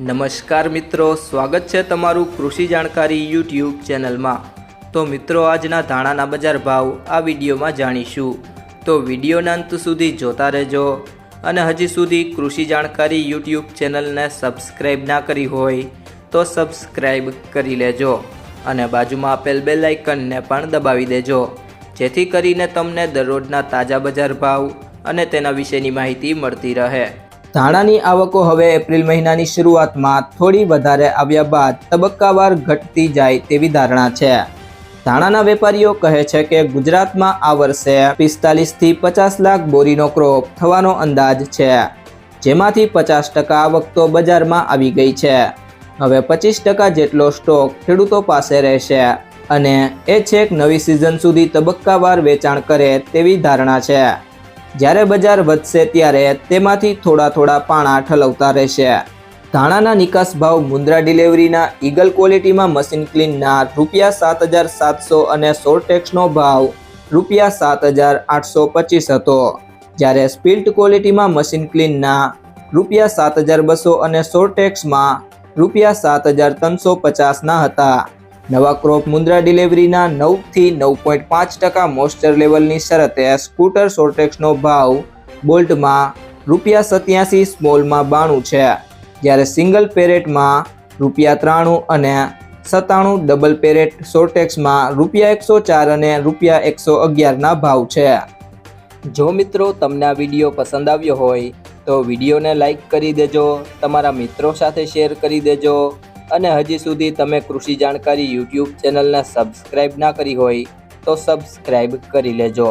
નમસ્કાર મિત્રો, સ્વાગત છે તમારું કૃષિ જાણકારી યુટ્યુબ ચેનલમાં। તો મિત્રો, આજના ધાણાના બજાર ભાવ આ વિડીયોમાં જાણીશું, તો વિડીયોના અંત સુધી જોતા રહેજો। અને હજી સુધી કૃષિ જાણકારી યુટ્યુબ ચેનલને સબસ્ક્રાઈબ ના કરી હોય તો સબસ્ક્રાઈબ કરી લેજો અને બાજુમાં આપેલ બેલ આઇકનને પણ દબાવી દેજો, જેથી કરીને તમને દરરોજના તાજા બજાર ભાવ અને તેના વિશેની માહિતી મળતી રહે। ધાણાની આવકો હવે એપ્રિલ મહિનાની શરૂઆતમાં થોડી વધારે આવ્યા બાદ તબક્કાવાર ઘટતી જાય તેવી ધારણા છે। ધાણાના વેપારીઓ કહે છે કે ગુજરાતમાં આ વર્ષે 45 થી 50 લાખ બોરીનો ક્રોપ થવાનો અંદાજ છે, જેમાંથી 50% આવક તો બજારમાં આવી ગઈ છે। હવે 25% જેટલો સ્ટોક ખેડૂતો પાસે રહેશે અને એ છેક નવી સિઝન સુધી તબક્કાવાર વેચાણ કરે તેવી ધારણા છે। જ્યારે બજાર વધશે ત્યારે તેમાંથી થોડા પાણા ઠલવતા રહેશે। ધાણાના નિકાસ ભાવ મુન્દ્રા ડિલિવરીના ઈગલ ક્વોલિટીમાં મશીન ક્લીનના ₹7,700 અને સોર્ટેક્સનો ભાવ ₹7,825 હતો, જ્યારે સ્પિલ્ટ ક્વોલિટીમાં મશીન ક્લીનના ₹7,200 અને સોર્ટેક્સમાં ₹7,350 હતા। નવા ક્રોપ મુન્દ્રા ડિલિવરીના 9 થી 9.5% મોઇસ્ચર લેવલની શરતે સ્કૂટર સોર્ટેક્સનો ભાવ બોલ્ટમાં ₹87, સ્મોલમાં 92 છે, જ્યારે સિંગલ પેરેટમાં ₹93 અને 97 ડબલ પેરેટ સોર્ટેક્સમાં ₹104 અને ₹111ના ભાવ છે। જો મિત્રો તમને આ વિડીયો પસંદ આવ્યો હોય તો વિડીયોને લાઈક કરી દેજો, તમારા મિત્રો સાથે શેર કરી દેજો અને હજી સુધી તમે કૃષિ જાણકારી યુટ્યુબ ચેનલને સબસ્ક્રાઈબ ના કરી હોય તો સબસ્ક્રાઈબ કરી લેજો।